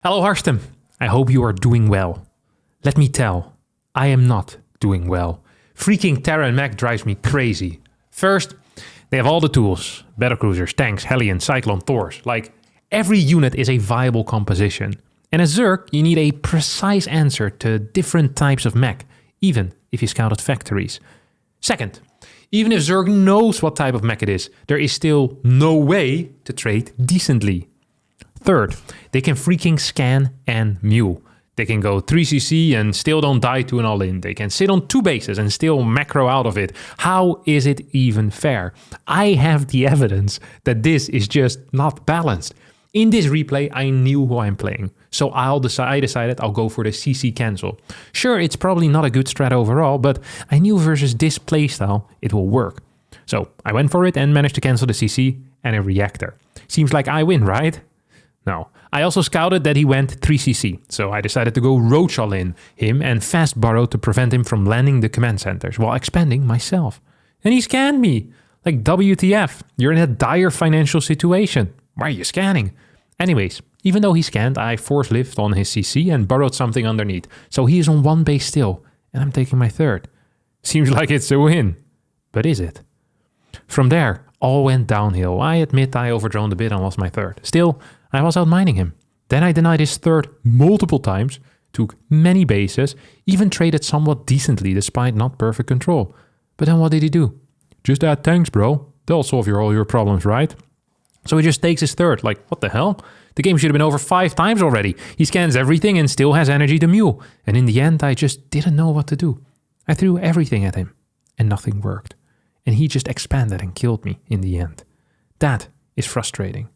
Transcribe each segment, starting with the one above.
Hello Harstem, I hope you are doing well. Let me tell, I am not doing well. Freaking Terra and Mech drives me crazy. First, they have all the tools. Battlecruisers, tanks, Hellions, Cyclone, Thors. Like, every unit is a viable composition. And as Zerg, you need a precise answer to different types of mech, even if you scouted factories. Second, even if Zerg knows what type of mech it is, there is still no way to trade decently. Third, they can freaking scan and mule. They can go 3cc and still don't die to an all-in. They can sit on 2 bases and still macro out of it. How is it even fair? I have the evidence that this is just not balanced. In this replay, I knew who I'm playing. So I decided I'll go for the CC cancel. Sure, it's probably not a good strat overall, but I knew versus this playstyle, it will work. So I went for it and managed to cancel the CC and a reactor. Seems like I win, right? No. I also scouted that he went 3cc, so I decided to go roach all in him and fast burrow to prevent him from landing the command centers while expanding myself. And he scanned me. Like, WTF, you're in a dire financial situation. Why are you scanning? Anyways, even though he scanned, I force lived on his CC and burrowed something underneath. So he is on 1 base still, and I'm taking my 3rd. Seems like it's a win. But is it? From there, all went downhill. I admit I overdroned a bit and lost my 3rd. Still, I was outmining him. Then I denied his 3rd multiple times, took many bases, even traded somewhat decently despite not perfect control. But then what did he do? Just add tanks, bro. They'll solve all your problems, right? So he just takes his 3rd. Like, what the hell? The game should have been over 5 times already. He scans everything and still has energy to mule. And in the end, I just didn't know what to do. I threw everything at him and nothing worked. And he just expanded and killed me in the end. That is frustrating.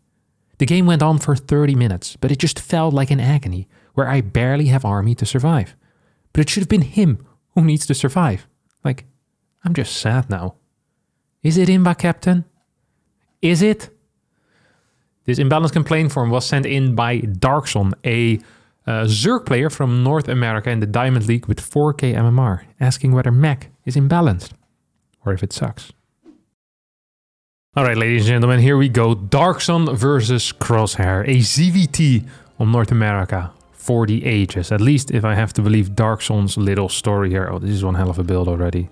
The game went on for 30 minutes, but it just felt like an agony where I barely have army to survive. But it should have been him who needs to survive. Like, I'm just sad now. Is it IMBA, Captain? Is it? This imbalanced complaint form was sent in by Darkson, a Zerg player from North America in the Diamond League with 4k MMR, asking whether Mech is imbalanced or if it sucks. Alright, ladies and gentlemen, here we go. Darkson versus Crosshair, a ZVT on North America for the ages. At least if I have to believe Darkson's little story here. Oh, this is one hell of a build already.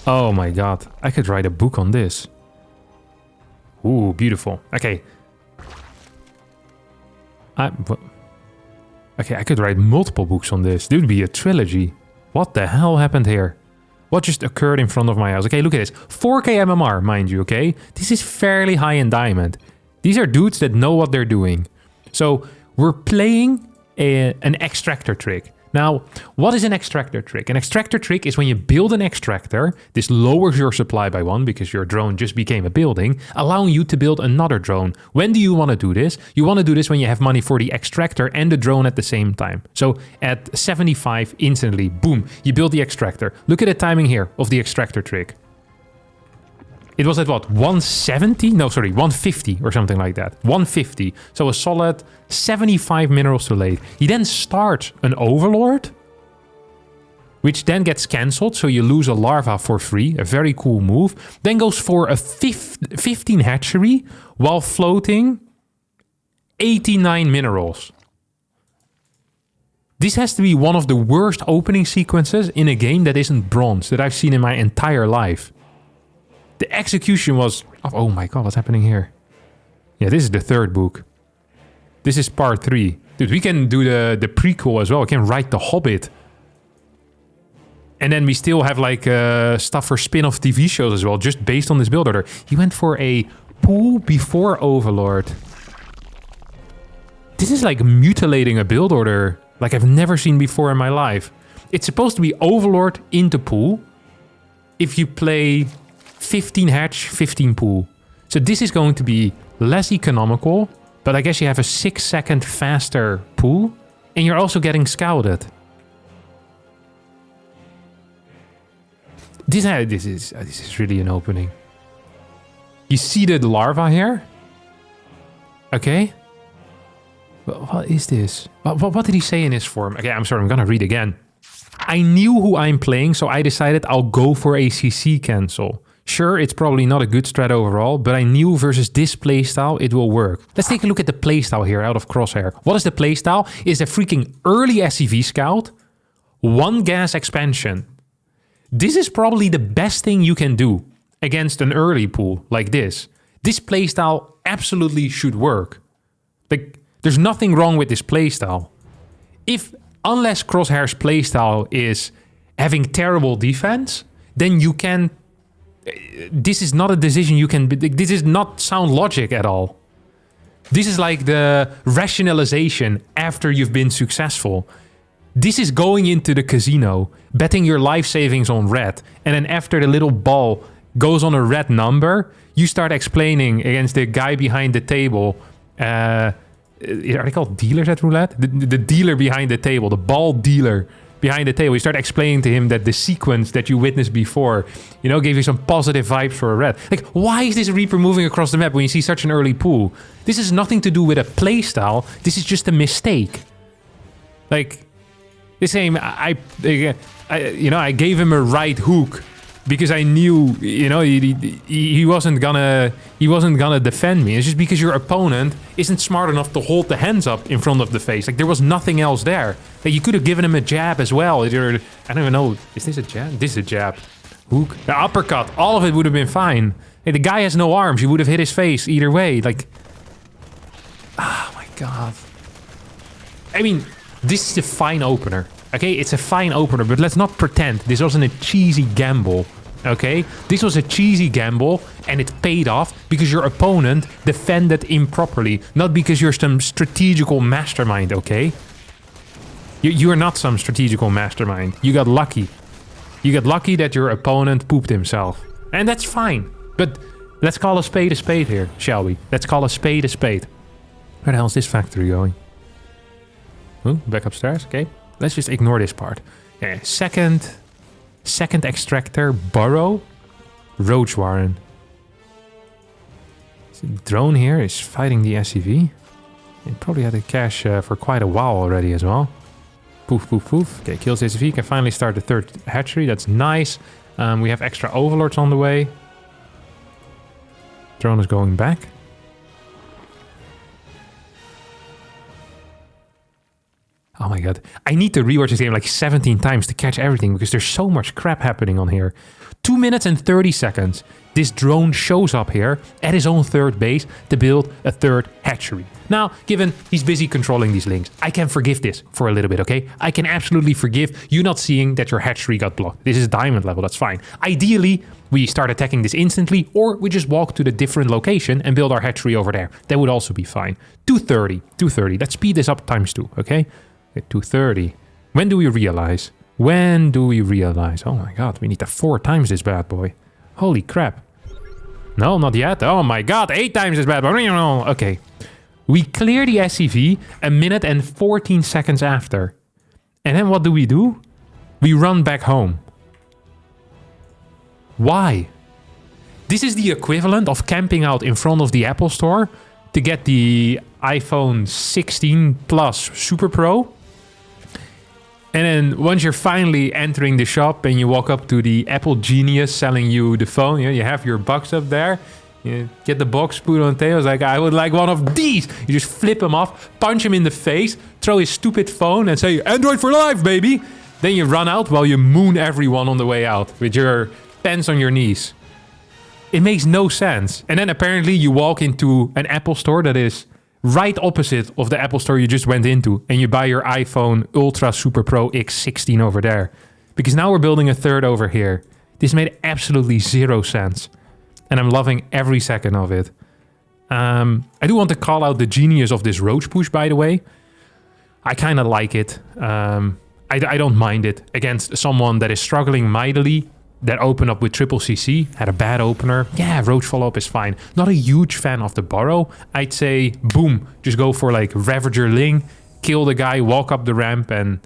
Oh my god, I could write a book on this. Ooh, beautiful. Okay. I could write multiple books on this. This would be a trilogy. What the hell happened here? What just occurred in front of my house? Okay, look at this. 4k MMR, mind you, okay? This is fairly high in diamond. These are dudes that know what they're doing. So we're playing an extractor trick. Now, what is an extractor trick? An extractor trick is when you build an extractor, this lowers your supply by 1 because your drone just became a building, allowing you to build another drone. When do you want to do this? You want to do this when you have money for the extractor and the drone at the same time. So at 75, instantly, boom, you build the extractor. Look at the timing here of the extractor trick. It was at what, 170? No, sorry, 150 or something like that. 150. So a solid 75 minerals too late. He then starts an Overlord, which then gets cancelled, so you lose a larva for free. A very cool move. Then goes for a 15 hatchery while floating 89 minerals. This has to be one of the worst opening sequences in a game that isn't bronze that I've seen in my entire life. The execution was... Oh my god, what's happening here? Yeah, this is the 3rd book. This is part 3. Dude, we can do the prequel as well. We can write The Hobbit. And then we still have like stuff for spin-off TV shows as well, just based on this build order. He went for a pool before Overlord. This is like mutilating a build order like I've never seen before in my life. It's supposed to be Overlord into pool. If you play 15 hatch, 15 pool. So this is going to be less economical, but I guess you have a 6-second faster pool, and you're also getting scouted. This is really an opening. You see the larva here? Okay. What is this? What did he say in his form? Okay, I'm sorry, I'm gonna read again. I knew who I'm playing, so I decided I'll go for a CC cancel. Sure, it's probably not a good strat overall, but I knew versus this playstyle, it will work. Let's take a look at the playstyle here out of Crosshair. What is the playstyle? It's a freaking early SCV scout, 1 gas expansion. This is probably the best thing you can do against an early pool like this. This playstyle absolutely should work. Like, there's nothing wrong with this playstyle. Unless Crosshair's playstyle is having terrible defense, then you can... This is not a decision you can... This is not sound logic at all. This is like the rationalization after you've been successful. This is going into the casino, betting your life savings on red, and then after the little ball goes on a red number, you start explaining against the guy behind the table. Are they called dealers at roulette? The dealer behind the table, the ball dealer behind the table. You start explaining to him that the sequence that you witnessed before, gave you some positive vibes for a red. Like, why is this Reaper moving across the map when you see such an early pool? This has nothing to do with a playstyle. This is just a mistake. Like, the same, I gave him a right hook because I knew, he wasn't gonna defend me. It's just because your opponent isn't smart enough to hold the hands up in front of the face. Like, there was nothing else there. Like, you could have given him a jab as well. I don't even know. Is this a jab? This is a jab. Hook. The uppercut. All of it would have been fine. Hey, the guy has no arms. You would have hit his face either way. Like, oh my god. I mean, this is a fine opener. Okay, it's a fine opener, but let's not pretend this wasn't a cheesy gamble. Okay, this was a cheesy gamble and it paid off because your opponent defended improperly, not because you're some strategical mastermind. Okay, you are not some strategical mastermind. You got lucky. You got lucky that your opponent pooped himself, and that's fine. But let's call a spade here, shall we? Let's call a spade a spade. Where the hell is this factory going? Oh, back upstairs. Okay, let's just ignore this part. Okay, second extractor, burrow, roach warren. So the drone here is fighting the SCV. It probably had a cache for quite a while already as well. Poof, poof, poof. Okay, kills the SCV. Can finally start the 3rd hatchery. That's nice. We have extra overlords on the way. Drone is going back. Oh my god. I need to rewatch this game like 17 times to catch everything because there's so much crap happening on here. 2 minutes and 30 seconds. This drone shows up here at his own 3rd base to build a 3rd hatchery. Now, given he's busy controlling these links, I can forgive this for a little bit, okay? I can absolutely forgive you not seeing that your hatchery got blocked. This is diamond level, that's fine. Ideally, we start attacking this instantly, or we just walk to the different location and build our hatchery over there. That would also be fine. 230. Let's speed this up ×2, okay? 230. When do we realize? Oh my god, we need to 4 times this bad boy. Holy crap. No, not yet. Oh my god, 8 times this bad boy. Okay. We clear the SCV 1 minute and 14 seconds after. And then what do? We run back home. Why? This is the equivalent of camping out in front of the Apple Store to get the iPhone 16 Plus Super Pro. And then once you're finally entering the shop and you walk up to the Apple genius selling you the phone, you have your box up there, you get the box, put it on the table, it's like, I would like one of these. You just flip him off, punch him in the face, throw his stupid phone and say, Android for life, baby. Then you run out while you moon everyone on the way out with your pants on your knees. It makes no sense. And then apparently you walk into an Apple store that is right opposite of the Apple store you just went into, and you buy your iPhone Ultra Super Pro X16 over there. Because now we're building a 3rd over here. This made absolutely 0 sense. And I'm loving every second of it. I do want to call out the genius of this roach push, by the way. I kind of like it. I don't mind it against someone that is struggling mightily, that opened up with triple CC, had a bad opener. Yeah, roach follow-up is fine. Not a huge fan of the burrow. I'd say, boom, just go for like Ravager Ling, kill the guy, walk up the ramp, and,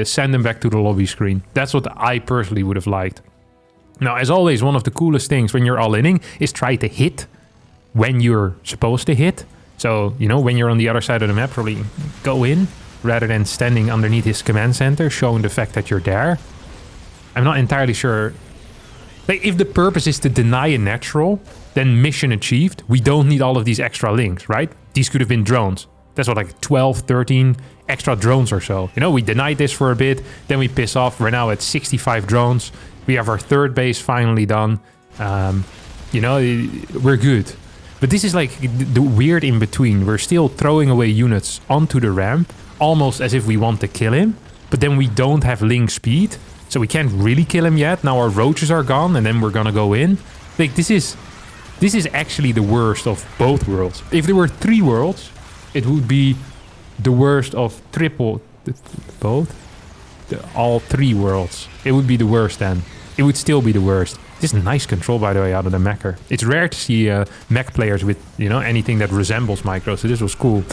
send him back to the lobby screen. That's what I personally would have liked. Now, as always, one of the coolest things when you're all-inning is try to hit when you're supposed to hit. So, when you're on the other side of the map, probably go in rather than standing underneath his command center, showing the fact that you're there. I'm not entirely sure Like, if the purpose is to deny a natural, then mission achieved. We don't need all of these extra links, right? These could have been drones. That's what, like 12, 13 extra drones or so. You know, we denied this for a bit, then we piss off. We're now at 65 drones. We have our third base finally done. You know, we're good. But this is like the weird in between. We're still throwing away units onto the ramp, almost as if we want to kill him. But then we don't have link speed, so we can't really kill him yet. Now our roaches are gone, and then we're gonna go in. Like, this is actually the worst of both worlds. If there were 3 worlds, it would be the worst of all 3 worlds. It would be the worst then. It would still be the worst. This is nice control, by the way, out of the Mecher. It's rare to see mech players with, you know, anything that resembles micro, so this was cool.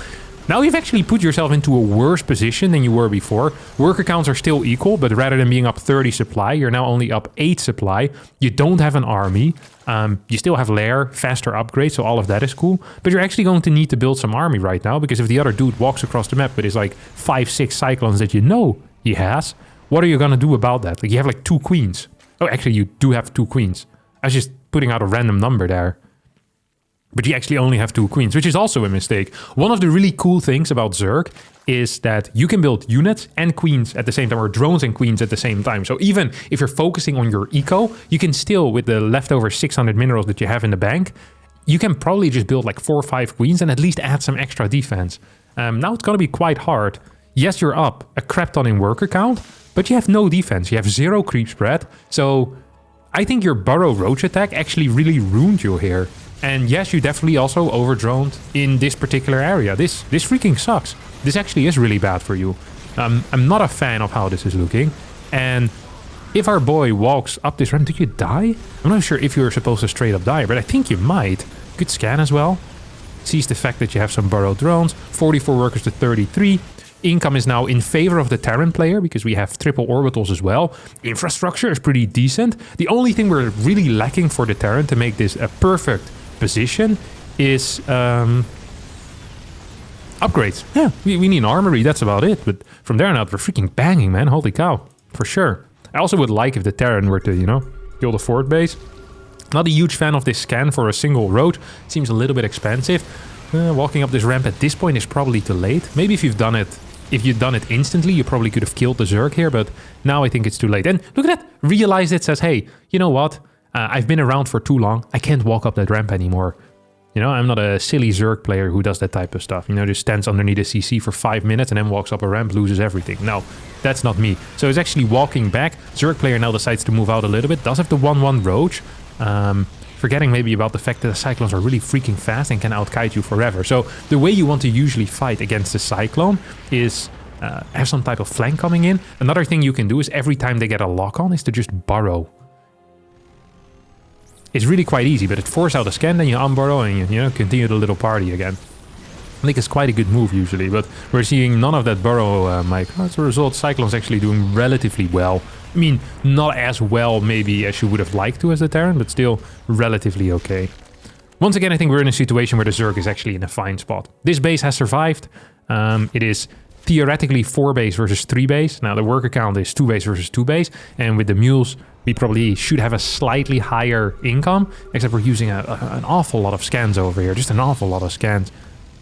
Now you've actually put yourself into a worse position than you were before. Worker counts are still equal, but rather than being up 30 supply, you're now only up 8 supply. You don't have an army. You still have lair, faster upgrades, so all of that is cool. But you're actually going to need to build some army right now, because if the other dude walks across the map with his like 5-6 cyclones that you know he has, what are you gonna do about that? Like, you have like 2 queens. Oh, actually, you do have 2 queens. I was just putting out a random number there. But you actually only have 2 queens, which is also a mistake. One of the really cool things about Zerg is that you can build units and queens at the same time, or drones and queens at the same time. So even if you're focusing on your eco, you can still, with the leftover 600 minerals that you have in the bank, you can probably just build like 4 or 5 queens and at least add some extra defense. Now it's going to be quite hard. Yes, you're up a crap ton in worker count, but you have no defense. You have 0 creep spread. So I think your burrow roach attack actually really ruined you here. And yes, you definitely also overdroned in this particular area. This freaking sucks. This actually is really bad for you. I'm not a fan of how this is looking. And if our boy walks up this ramp, do you die? I'm not sure if you're supposed to straight up die, but I think you might. Good scan as well. Sees the fact that you have some burrow drones. 44 workers to 33. Income is now in favor of the Terran player because we have triple orbitals as well. Infrastructure is pretty decent. The only thing we're really lacking for the Terran to make this a perfect position is upgrades. Yeah, we need an armory, that's about it. But from there on out, we're freaking banging, man. Holy cow, for sure. I also would like if the Terran were to, you know, kill the fort base. Not a huge fan of this scan for a single road. Seems a little bit expensive. Walking up this ramp at this point is probably too late. Maybe if you've done it instantly, you probably could have killed the Zerg here, but now I think it's too late. And look at that, realize it, says, hey, you know what? I've been around for too long. I can't walk up that ramp anymore. You know, I'm not a silly Zerg player who does that type of stuff. You know, just stands underneath a CC for 5 minutes and then walks up a ramp, loses everything. No, that's not me. So he's actually walking back. Zerg player now decides to move out a little bit. Does have the 1-1 roach. Forgetting maybe about the fact that the cyclones are really freaking fast and can outkite you forever. So the way you want to usually fight against the cyclone is have some type of flank coming in. Another thing you can do is every time they get a lock on is to just burrow. It's really quite easy, but it forces out a scan, then you unburrow and you know, continue the little party again. I think it's quite a good move usually, but we're seeing none of that burrow, Mike. As a result, Cyclone's actually doing relatively well. I mean, not as well maybe as you would have liked to as the Terran, but still relatively okay. Once again, I think we're in a situation where the Zerg is actually in a fine spot. This base has survived. It is theoretically 4 base versus 3 base. Now the worker count is 2 base versus 2 base, and with the mules, we probably should have a slightly higher income, except we're using an awful lot of scans over here. Just an awful lot of scans.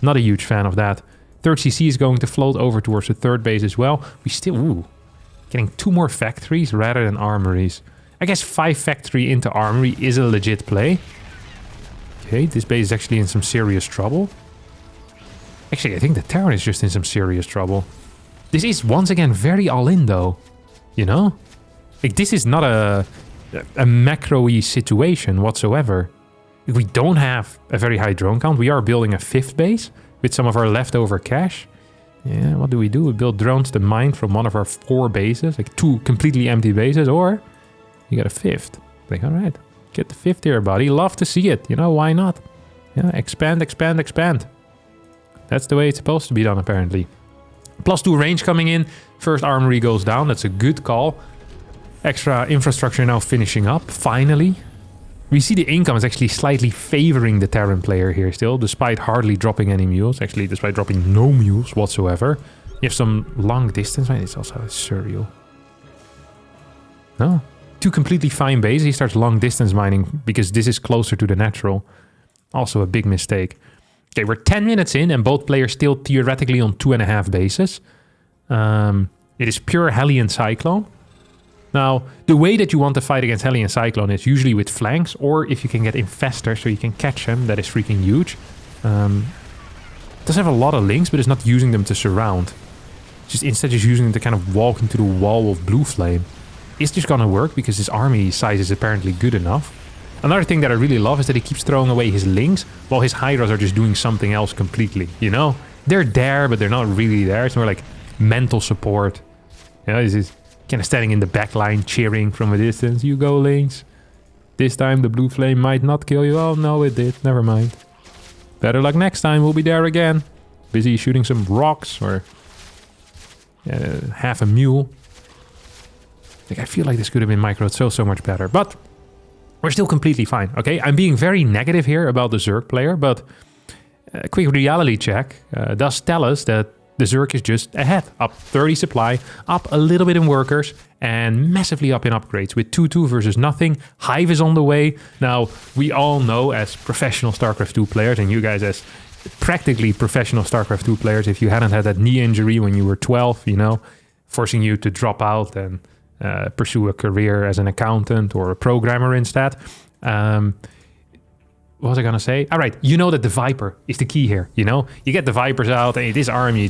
Not a huge fan of that. Third CC is going to float over towards the third base as well. We still, ooh, getting 2 more factories rather than armories. I guess 5 factory into armory is a legit play. Okay, this base is actually in some serious trouble. Actually, I think the Terran is just in some serious trouble. This is once again very all-in though, you know? Like, this is not a macro-y situation whatsoever. We don't have a very high drone count. We are building a 5th base with some of our leftover cash. Yeah, what do? We build drones to mine from one of our 4 bases, like 2 completely empty bases, or you got a 5th. Like, all right, get the 5th here, buddy. Love to see it. You know, why not? Yeah, expand, expand, expand. That's the way it's supposed to be done, apparently. +2 range coming in. First armory goes down. That's a good call. Extra infrastructure now finishing up, finally. We see the income is actually slightly favoring the Terran player here still, despite hardly dropping any mules. Actually, despite dropping no mules whatsoever. You have some long distance, right? It's also surreal. No? two completely fine bases. He starts long distance mining because this is closer to the natural. Also a big mistake. Okay, we're 10 minutes in and both players still theoretically on 2.5 bases. It is pure Hellion Cyclone. Now, the way that you want to fight against Hellion Cyclone is usually with flanks, or if you can get Infestor so you can catch them, that is freaking huge. It does have a lot of links, but it's not using them to surround. Instead just using them to kind of walk into the wall of Blue Flame. It's just gonna work because his army size is apparently good enough. Another thing that I really love is that he keeps throwing away his links while his Hydras are just doing something else completely, you know? They're there, but they're not really there. It's more like mental support. You know, he's kind of standing in the back line, cheering from a distance. You go, links. This time the Blue Flame might not kill you. Oh, no, it did. Never mind. Better luck next time. We'll be there again. Busy shooting some rocks or half a mule. I feel like this could have been microed so much better, but we're still completely fine, okay? I'm being very negative here about the Zerg player, but a quick reality check does tell us that the Zerg is just ahead, up 30 supply, up a little bit in workers, and massively up in upgrades with 2-2 versus nothing. Hive is on the way. Now, we all know as professional StarCraft 2 players, and you guys as practically professional StarCraft 2 players, if you hadn't had that knee injury when you were 12, you know, forcing you to drop out and pursue a career as an accountant or a programmer instead. What was I gonna say? All right, you know that the Viper is the key here, you know? You get the Vipers out and this army,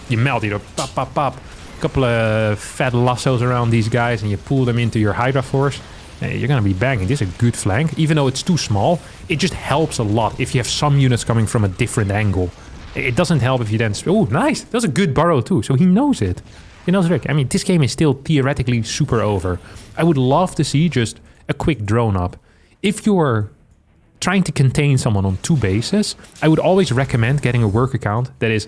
you melt, you know, pop, pop, pop. A couple of fat lassos around these guys and you pull them into your Hydra force. You're gonna be banging. This is a good flank. Even though it's too small, it just helps a lot if you have some units coming from a different angle. It doesn't help if you then... Oh, nice! That was a good burrow too, so he knows it. He knows Rick. I mean, this game is still theoretically super over. I would love to see just a quick drone up. If you're trying to contain someone on 2 bases, I would always recommend getting a worker count that is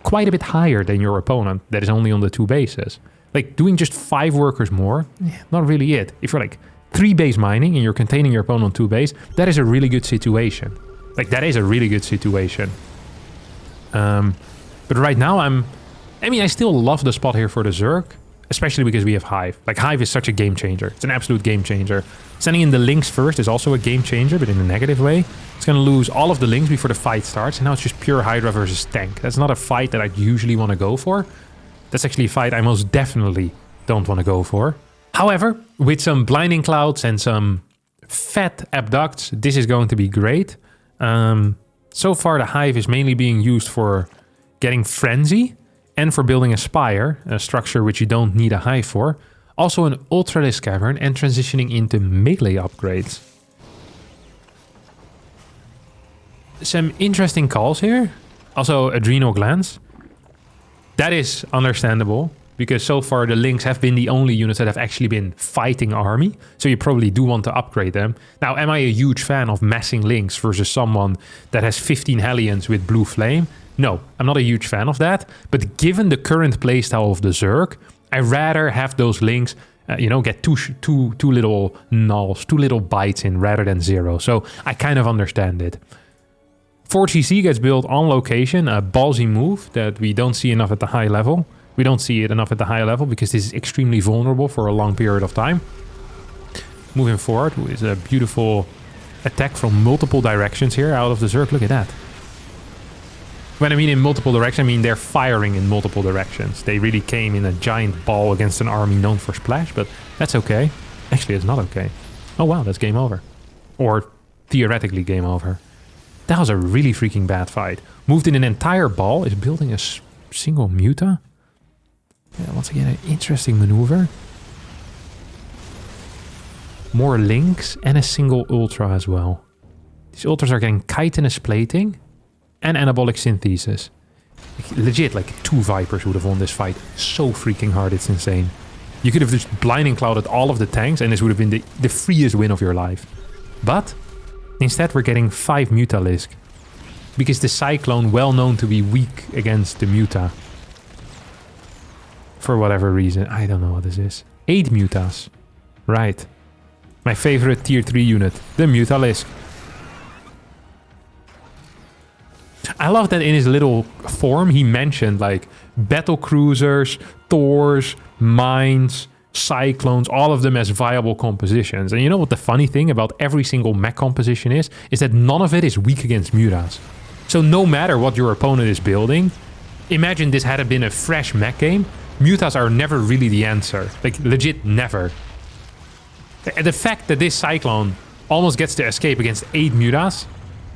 quite a bit higher than your opponent that is only on the 2 bases. Like, doing just 5 workers more, not really it. If you're like 3 base mining and you're containing your opponent on 2 base, that is a really good situation. Like, that is a really good situation. But right now I still love the spot here for the Zerg, especially because we have Hive. Like, Hive is such a game changer. It's an absolute game changer. Sending in the links first is also a game changer, but in a negative way. It's going to lose all of the links before the fight starts, and now it's just pure Hydra versus tank. That's not a fight that I'd usually want to go for. That's actually a fight I most definitely don't want to go for. However, with some blinding clouds and some fat abducts, this is going to be great. So far, the Hive is mainly being used for getting Frenzy and for building a Spire, a structure which you don't need a Hive for. Also an Ultralisk Cavern and transitioning into melee upgrades. Some interesting calls here. Also Adrenal Glands. That is understandable, because so far the Lynx have been the only units that have actually been fighting army, so you probably do want to upgrade them. Now, am I a huge fan of massing Lynx versus someone that has 15 Hellions with Blue Flame? No, I'm not a huge fan of that, but given the current playstyle of the Zerg, I rather have those Lynx, get two little nulls, 2 little bites in rather than 0, so I kind of understand it. 4GC gets built on location, a ballsy move that we don't see enough at the high level. We don't see it enough at the high level because this is extremely vulnerable for a long period of time. Moving forward with a beautiful attack from multiple directions here out of the Zerg. Look at that. When I mean in multiple directions, I mean they're firing in multiple directions. They really came in a giant ball against an army known for splash, but that's okay. Actually, it's not okay. Oh wow, that's game over. Or theoretically game over. That was a really freaking bad fight. Moved in an entire ball, is building a single Muta. Yeah, once again, an interesting maneuver. More links and a single Ultra as well. These Ultras are getting chitinous plating and anabolic synthesis. Legit, like 2 Vipers would have won this fight so freaking hard, it's insane. You could have just blinding clouded all of the tanks and this would have been the freest win of your life. But instead we're getting 5 Mutalisks. Because the Cyclone, well known to be weak against the Muta. For whatever reason, I don't know what this is. 8 Mutas. Right. My favorite tier 3 unit, the Mutalisk. I love that in his little form he mentioned like battle cruisers, Thors, mines, cyclones, all of them as viable compositions. And you know what the funny thing about every single mech composition is that none of it is weak against mutas. So no matter what your opponent is building, imagine this had been a fresh mech game, mutas are never really the answer. Like, legit never. The fact that this cyclone almost gets to escape against 8 mutas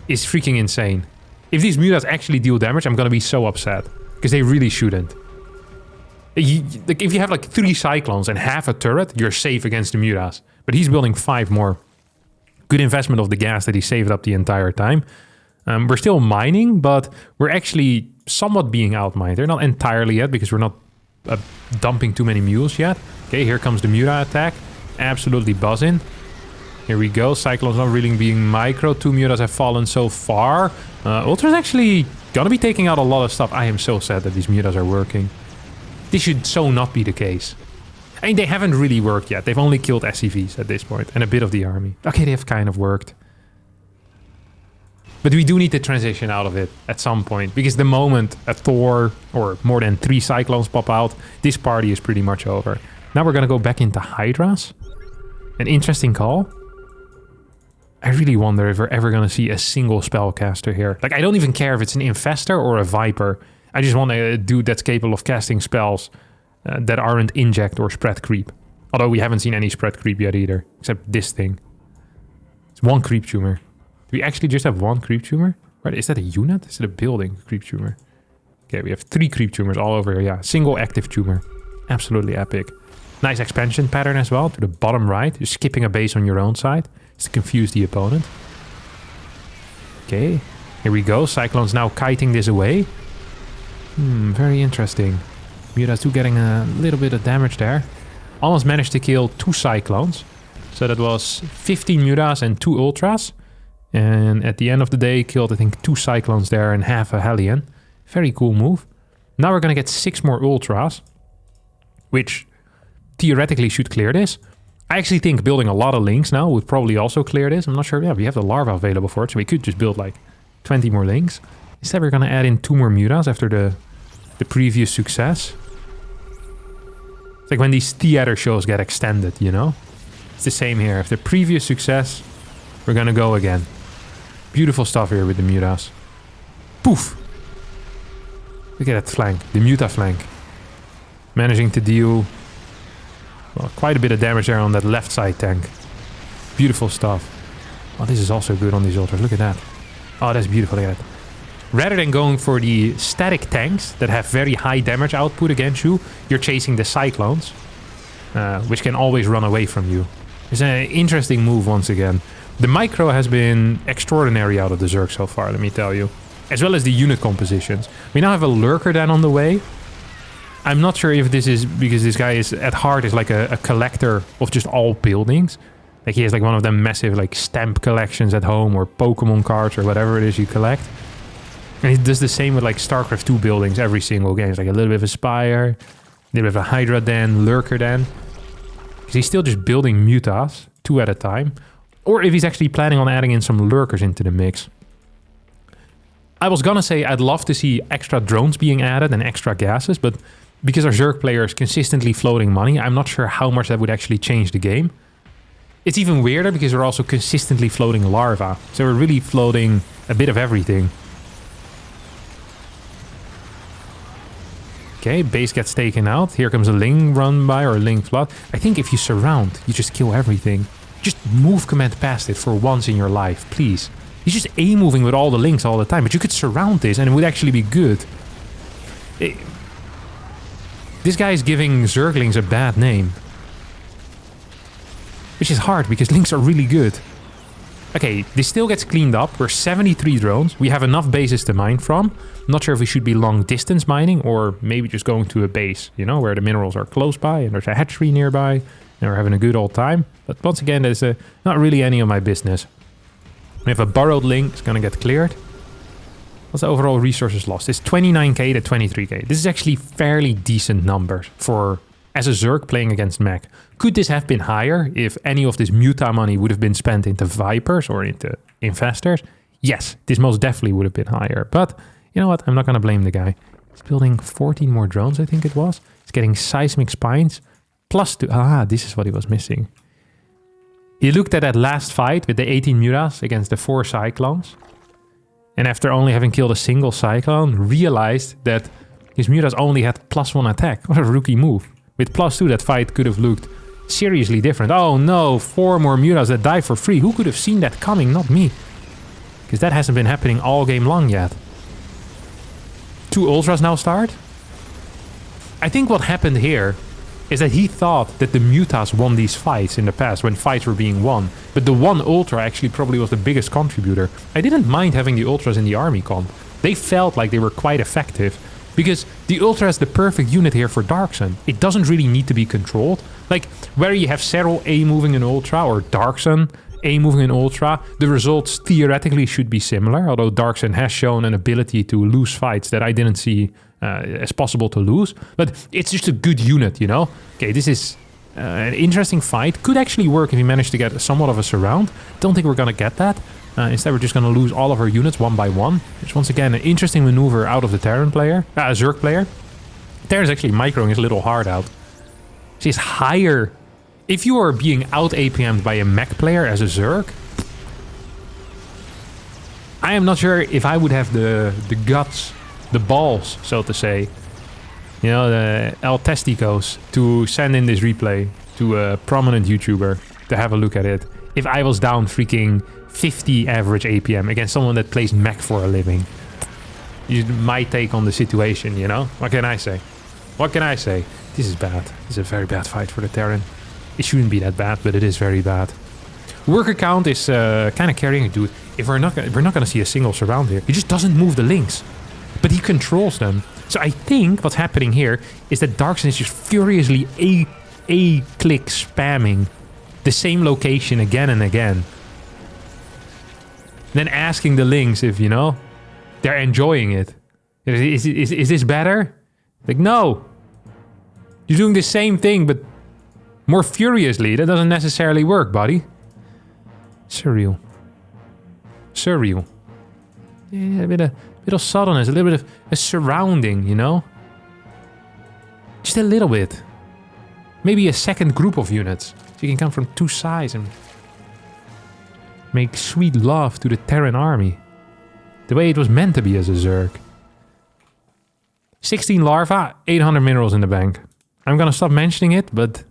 is freaking insane. If these mutas actually deal damage, I'm gonna be so upset. Because they really shouldn't. Like, if you have like 3 cyclones and half a turret, you're safe against the mutas. But he's building 5 more. Good investment of the gas that he saved up the entire time. We're still mining, but we're actually somewhat being outmined. They're not entirely yet because we're not dumping too many mules yet. Okay, here comes the muta attack. Absolutely buzzing. Here we go. Cyclone's not really being micro. 2 mutas have fallen so far. Ultra's actually gonna be taking out a lot of stuff. I am so sad that these mutas are working. This should so not be the case. I mean, they haven't really worked yet. They've only killed SCVs at this point and a bit of the army. Okay, they have kind of worked. But we do need to transition out of it at some point. Because the moment a Thor or more than 3 cyclones pop out, this party is pretty much over. Now we're gonna go back into Hydras. An interesting call. I really wonder if we're ever gonna see a single spellcaster here. Like, I don't even care if it's an Infestor or a Viper. I just want a dude that's capable of casting spells that aren't inject or spread creep. Although we haven't seen any spread creep yet either. Except this thing. It's 1 creep tumor. Do we actually just have 1 creep tumor? Right, is that a unit? Is it a building creep tumor? Okay, we have 3 creep tumors all over here. Yeah, single active tumor. Absolutely epic. Nice expansion pattern as well to the bottom right. You're skipping a base on your own side. Just to confuse the opponent. Okay, here we go. Cyclone's now kiting this away. Very interesting. Mutas too getting a little bit of damage there. Almost managed to kill 2 cyclones. So that was 15 mutas and 2 ultras. And at the end of the day, killed I think 2 cyclones there and half a Hellion. Very cool move. Now we're gonna get 6 more ultras. Which theoretically should clear this. I actually think building a lot of links now would probably also clear this. I'm not sure. Yeah, we have the larva available for it. So we could just build like 20 more links. Instead, we're going to add in 2 more mutas after the previous success. It's like when these theater shows get extended, you know? It's the same here. After previous success, we're going to go again. Beautiful stuff here with the mutas. Poof! Look at that flank. The muta flank. Managing to deal... well, quite a bit of damage there on that left side tank. Beautiful stuff. Oh, this is also good on these ultras. Look at that. Oh, that's beautiful. Look at that. Rather than going for the static tanks that have very high damage output against you, you're chasing the cyclones, which can always run away from you. It's an interesting move once again. The micro has been extraordinary out of the Zerg so far, let me tell you. As well as the unit compositions. We now have a lurker then on the way. I'm not sure if this is because this guy is at heart is like a collector of just all buildings. Like he has like one of them massive like stamp collections at home or Pokemon cards or whatever it is you collect. And he does the same with like StarCraft 2 buildings every single game. It's like a little bit of a Spire, a little bit of a Hydra den, Lurker den. Because he's still just building mutas, 2 at a time. Or if he's actually planning on adding in some Lurkers into the mix. I was gonna say I'd love to see extra drones being added and extra gases, but because our Zerg player is consistently floating money, I'm not sure how much that would actually change the game. It's even weirder because we're also consistently floating larva. So we're really floating a bit of everything. Okay, base gets taken out. Here comes a Ling run by or a Ling flood. I think if you surround, you just kill everything. Just move command past it for once in your life, please. He's just A-moving with all the links all the time, but you could surround this and it would actually be good. This guy is giving Zerglings a bad name. Which is hard, because links are really good. Okay, this still gets cleaned up. We're 73 drones. We have enough bases to mine from. I'm not sure if we should be long distance mining, or maybe just going to a base, you know, where the minerals are close by and there's a hatchery nearby, and we're having a good old time. But once again, there's not really any of my business. We have a burrowed link. It's going to get cleared. What's the overall resources lost? It's 29k to 23k. This is actually fairly decent numbers for as a Zerg playing against Mech. Could this have been higher if any of this Muta money would have been spent into Vipers or into Investors? Yes, this most definitely would have been higher. But you know what? I'm not going to blame the guy. He's building 14 more drones, I think it was. He's getting seismic spines. +2. Ah, this is what he was missing. He looked at that last fight with the 18 Mutas against the 4 Cyclones. And after only having killed a single Cyclone, realized that his Mutas only had +1 attack. What a rookie move. With +2, that fight could have looked seriously different. Oh no, 4 more Mutas that die for free. Who could have seen that coming? Not me. Because that hasn't been happening all game long yet. 2 Ultras now start. I think what happened here is that he thought that the Mutas won these fights in the past when fights were being won. But the 1 Ultra actually probably was the biggest contributor. I didn't mind having the Ultras in the army comp. They felt like they were quite effective. Because the Ultra is the perfect unit here for Dark Sun. It doesn't really need to be controlled. Like, whether you have Serral A moving an Ultra or Dark Sun A moving an Ultra, the results theoretically should be similar. Although Dark Sun has shown an ability to lose fights that I didn't see as possible to lose. But it's just a good unit, you know? Okay, this is an interesting fight. Could actually work if we manage to get somewhat of a surround. Don't think we're going to get that. Instead, we're just going to lose all of our units one by one. Which, once again, an interesting maneuver out of the Terran player. Zerg player. Terran's actually microing his little heart out. She's higher. If you are being out APM'd by a Mech player as a Zerg, I am not sure if I would have the guts, the balls, so to say, you know, the El Testicos, to send in this replay to a prominent YouTuber to have a look at it. If I was down freaking 50 average APM against someone that plays Mech for a living. My take on the situation, you know? What can I say? What can I say? This is bad. This is a very bad fight for the Terran. It shouldn't be that bad, but it is very bad. Worker count is kind of carrying it, dude. If we're not gonna see a single surround here. He just doesn't move the links. But he controls them. So I think what's happening here is that Darkson is just furiously A-click spamming the same location again and again. Then asking the links if, you know, they're enjoying it. Is this better? Like, no. You're doing the same thing, but more furiously. That doesn't necessarily work, buddy. Surreal. Surreal. Yeah, a bit of subtleness, a little bit of a surrounding, you know? Just a little bit. Maybe a second group of units. So you can come from 2 sides and make sweet love to the Terran army. The way it was meant to be as a Zerg. 16 larva, 800 minerals in the bank. I'm gonna stop mentioning it, but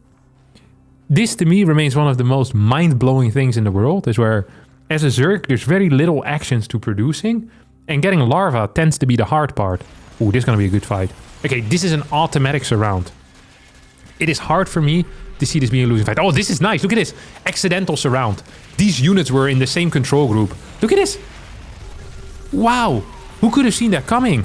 this to me remains one of the most mind-blowing things in the world, is where as a Zerg there's very little actions to producing, and getting larva tends to be the hard part. Ooh, this is gonna be a good fight. Okay, this is an automatic surround. It is hard for me to see this being a losing fight. Oh, this is nice. Look at this. Accidental surround. These units were in the same control group. Look at this. Wow. Who could have seen that coming?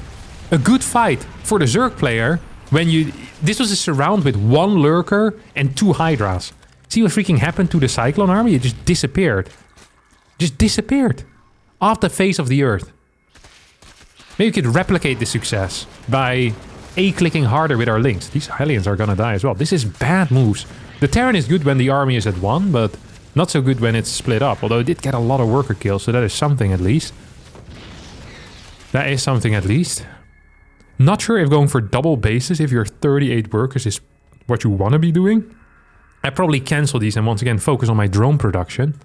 A good fight for the Zerg player when you... This was a surround with 1 Lurker and 2 Hydras. See what freaking happened to the Cyclone army? It just disappeared. Just disappeared. Off the face of the earth. Maybe we could replicate this success by A-clicking harder with our links. These Hellions are gonna die as well. This is bad moves. The Terran is good when the army is at 1, but not so good when it's split up. Although it did get a lot of worker kills, so that is something at least. That is something at least. Not sure if going for double bases if you're 38 workers is what you want to be doing. I probably cancel these and once again focus on my drone production.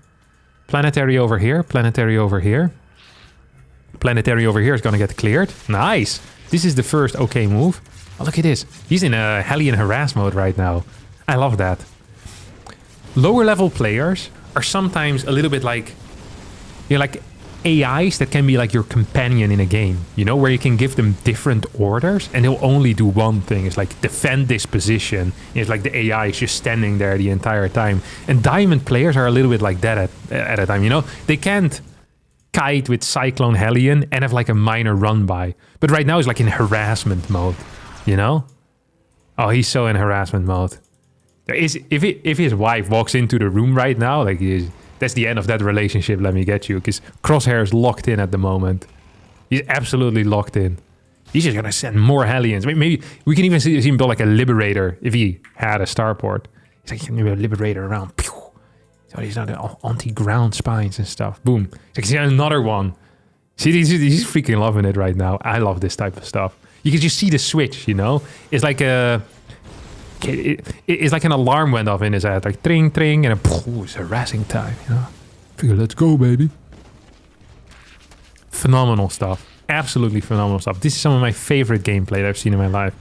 Planetary over here, planetary over here. Planetary over here is gonna get cleared. Nice! This is the first okay move. Oh, look at this. He's in a Hellion harass mode right now. I love that. Lower level players are sometimes a little bit like... You're like AIs that can be like your companion in a game. You know, where you can give them different orders and they'll only do one thing. It's like, defend this position. It's like the AI is just standing there the entire time. And Diamond players are a little bit like that at a time, you know? They can't kite with Cyclone Hellion and have like a minor run by. But right now he's like in harassment mode, you know? Oh, he's so in harassment mode. If his wife walks into the room right now, like that's the end of that relationship, let me get you. Because Crosshair is locked in at the moment. He's absolutely locked in. He's just gonna send more Hellions. Maybe we can even see him build like a Liberator if he had a starport. He's like, maybe a Liberator around. Pew! So he's not anti-ground spines and stuff. Boom. He's like, another one. See, he's freaking loving it right now. I love this type of stuff. You can just see the switch, you know? It's like a... It's like an alarm went off in his head, like tring, tring, and it's harassing time, you know? Figure, let's go, baby. Phenomenal stuff. Absolutely phenomenal stuff. This is some of my favorite gameplay that I've seen in my life.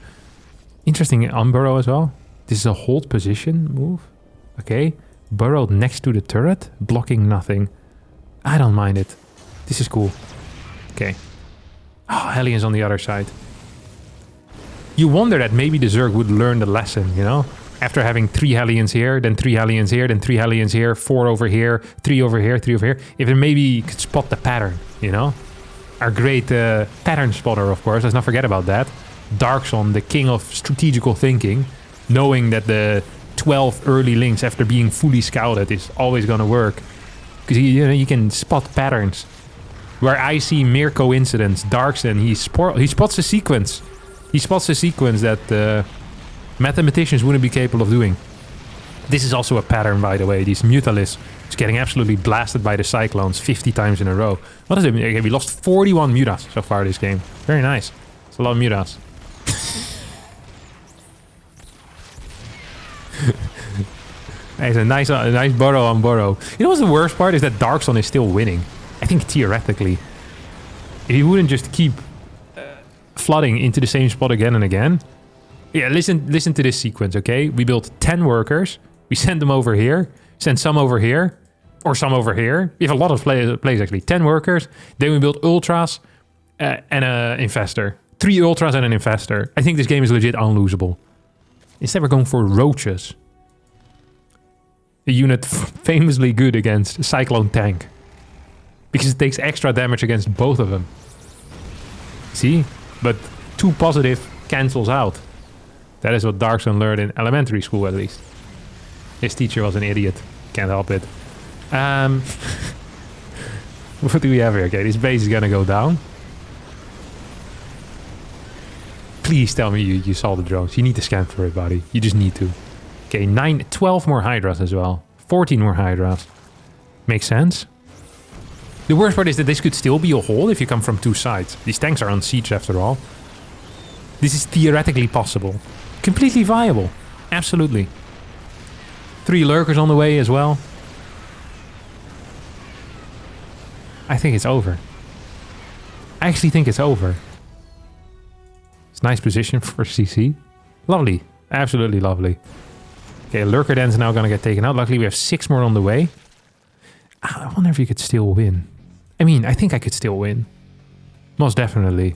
Interesting unburrow as well. This is a hold position move. Okay. Burrowed next to the turret, blocking nothing. I don't mind it. This is cool. Okay. Oh, Hellions on the other side. You wonder that maybe the Zerg would learn the lesson, you know? After having 3 Hellions here, then 3 Hellions here, then 3 Hellions here, 4 over here, 3 over here, 3 over here. If it maybe could spot the pattern, you know? Our great pattern spotter, of course. Let's not forget about that. Darkson, the king of strategical thinking, knowing that the 12 early links after being fully scouted is always going to work. Because you can spot patterns. Where I see mere coincidence, Darkson, he spots a sequence. He spots a sequence that mathematicians wouldn't be capable of doing. This is also a pattern, by the way. These Mutalisks is getting absolutely blasted by the Cyclones 50 times in a row. What is it? Okay, we lost 41 Mutas so far this game. Very nice. It's a lot of Mutas. It's a nice burrow on burrow. You know what's the worst part is that Darkson is still winning. I think theoretically. If he wouldn't just keep flooding into the same spot again and again. Yeah, listen to this sequence, okay? We built 10 workers. We sent them over here. Sent some over here. Or some over here. We have a lot of plays actually. 10 workers. Then we built ultras and an infestor. 3 ultras and an infestor. I think this game is legit unlosable. Instead we're going for roaches. A unit famously good against Cyclone Tank. Because it takes extra damage against both of them. See? But 2 positive cancels out. That is what Darkson learned in elementary school, at least. His teacher was an idiot. Can't help it. What do we have here? Okay, this base is gonna go down. Please tell me you saw the drones. You need to scan for it, buddy. You just need to. Okay, 12 more Hydras as well. 14 more Hydras. Makes sense. The worst part is that this could still be a hold if you come from 2 sides. These tanks are on siege after all. This is theoretically possible. Completely viable. Absolutely. 3 lurkers on the way as well. I think it's over. I actually think it's over. It's a nice position for CC. Lovely. Absolutely lovely. Okay, lurker den's now gonna get taken out. Luckily we have 6 more on the way. I wonder if you could still win. I mean, I think I could still win. Most definitely.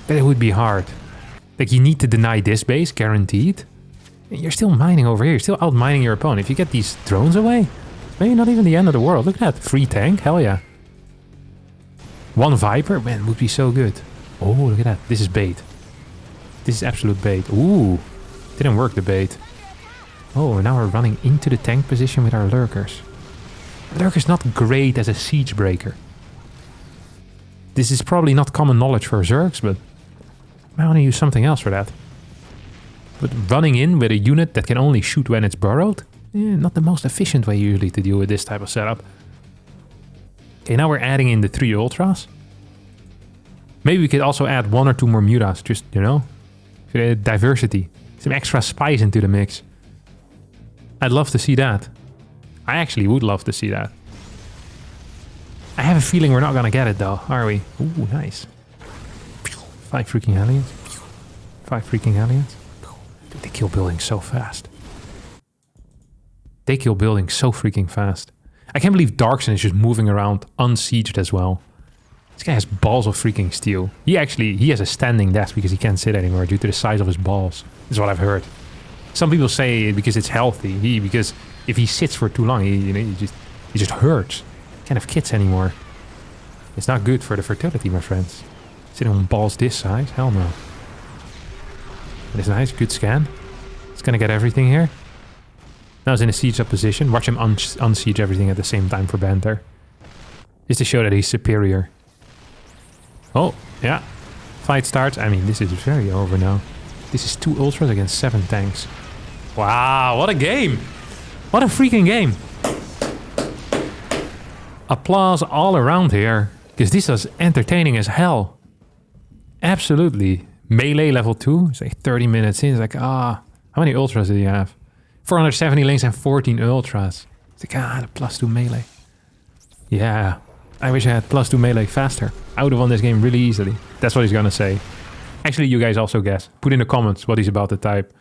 But it would be hard. Like, you need to deny this base, guaranteed. You're still mining over here. You're still out mining your opponent. If you get these drones away, it's maybe not even the end of the world. Look at that. Free tank. Hell yeah. 1 Viper. Man, would be so good. Oh, look at that. This is bait. This is absolute bait. Ooh. Didn't work, the bait. Oh, now we're running into the tank position with our lurkers. Lurker's not great as a siege breaker. This is probably not common knowledge for Zergs, but I want to use something else for that. But running in with a unit that can only shoot when it's burrowed? Not the most efficient way usually to deal with this type of setup. Okay, now we're adding in the 3 ultras. Maybe we could also add 1 or 2 more mutas, just, you know? Diversity. Some extra spice into the mix. I'd love to see that. I actually would love to see that. I have a feeling we're not gonna get it though, are we? Ooh, nice. 5 freaking Hellions. 5 freaking Hellions. They kill buildings so fast. They kill buildings so freaking fast. I can't believe Darkson is just moving around unsieged as well. This guy has balls of freaking steel. He has a standing desk because he can't sit anymore due to the size of his balls. Is what I've heard. Some people say because it's healthy. Because if he sits for too long, he just hurts. Can't have kids anymore. It's not good for the fertility, my friends. Sitting on balls this size? Hell no. But it's nice, good scan. It's gonna get everything here. Now he's in a siege up position. Watch him unsiege everything at the same time for banter. Just to show that he's superior. Oh, yeah. Fight starts. I mean, this is very over now. This is 2 ultras against 7 tanks. Wow, what a game! What a freaking game! Applause all around here. Because this was entertaining as hell. Absolutely. Melee level 2. It's like 30 minutes in. It's like, how many ultras did he have? 470 links and 14 ultras. It's like, the +2 melee. Yeah, I wish I had +2 melee faster. I would have won this game really easily. That's what he's gonna say. Actually, you guys also guess. Put in the comments what he's about to type.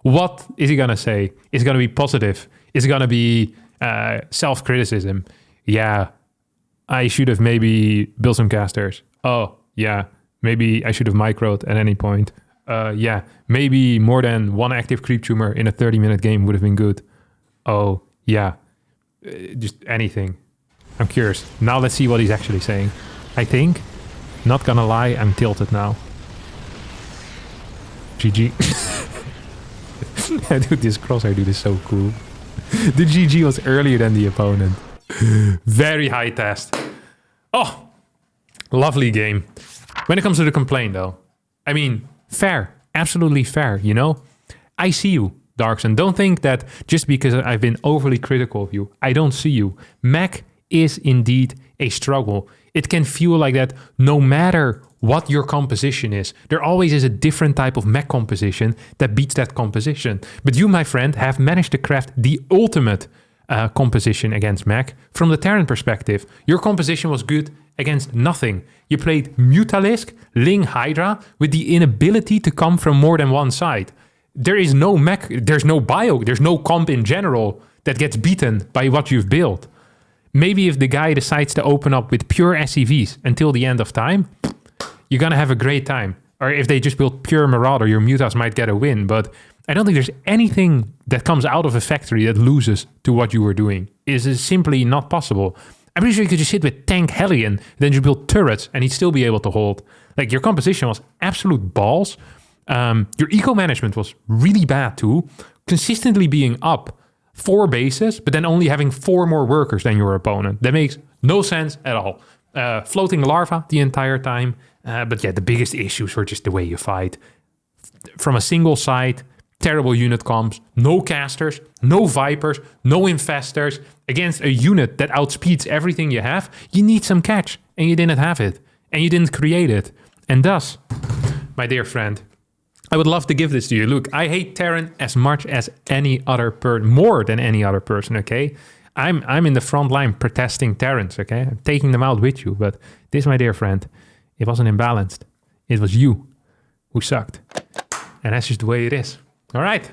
What is he gonna say? Is it gonna be positive? Is it gonna be self-criticism? Yeah, I should have maybe built some casters. Oh, yeah, maybe I should have microed at any point. Yeah, maybe more than one active creep tumor in a 30-minute game would have been good. Oh, yeah, just anything. I'm curious. Now let's see what he's actually saying. I think, not gonna lie, I'm tilted now. GG. Dude, this crosshair dude is so cool. The GG was earlier than the opponent. Very high test. Oh, lovely game. When it comes to the complaint, though, I mean, fair. Absolutely fair, you know? I see you, Darkson. Don't think that just because I've been overly critical of you, I don't see you. Mech is indeed a struggle. It can feel like that no matter what your composition is. There always is a different type of mech composition that beats that composition. But you, my friend, have managed to craft the ultimate composition against mech. From the Terran perspective, your composition was good against nothing. You played Mutalisks, Ling Hydra, with the inability to come from more than one side. There is no mech, there's no bio, there's no comp in general that gets beaten by what you've built. Maybe if the guy decides to open up with pure SCVs until the end of time, you're gonna have a great time. Or if they just build pure Marauder, your Mutas might get a win. But I don't think there's anything that comes out of a factory that loses to what you were doing. It is simply not possible. I'm pretty sure you could just hit with Tank Hellion, then you build turrets, and he'd still be able to hold. Like, your composition was absolute balls. Your eco management was really bad too. Consistently being up 4 bases, but then only having 4 more workers than your opponent. That makes no sense at all. Floating larva the entire time. But yeah, the biggest issues were just the way you fight. From a single side, terrible unit comps, no casters, no vipers, no infestors. Against a unit that outspeeds everything you have, you need some catch, and you didn't have it. And you didn't create it. And thus, my dear friend, I would love to give this to you. Look, I hate Terran as much as any other person, more than any other person, okay? I'm in the front line protesting Terrans, okay? I'm taking them out with you. But this, my dear friend, it wasn't imbalanced. It was you who sucked. And that's just the way it is. All right.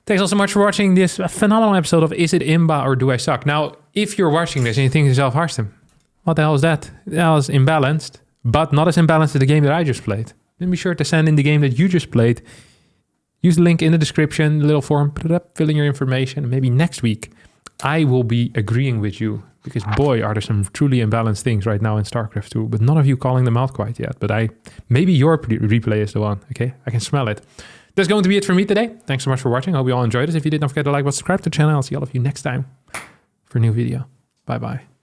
Thanks all so much for watching this phenomenal episode of Is It IMBA or Do I Suck? Now, if you're watching this and you think to yourself, Harstem, what the hell is that? That was imbalanced, but not as imbalanced as the game that I just played. Then be sure to send in the game that you just played. Use the link in the description, the little form, put it up, fill in your information. Maybe next week I will be agreeing with you, because boy, are there some truly imbalanced things right now in StarCraft 2, but none of you calling them out quite yet. But maybe your replay is the one, okay? I can smell it. That's going to be it for me today. Thanks so much for watching. I hope you all enjoyed it. If you did, don't forget to like, subscribe to the channel. I'll see all of you next time for a new video. Bye-bye.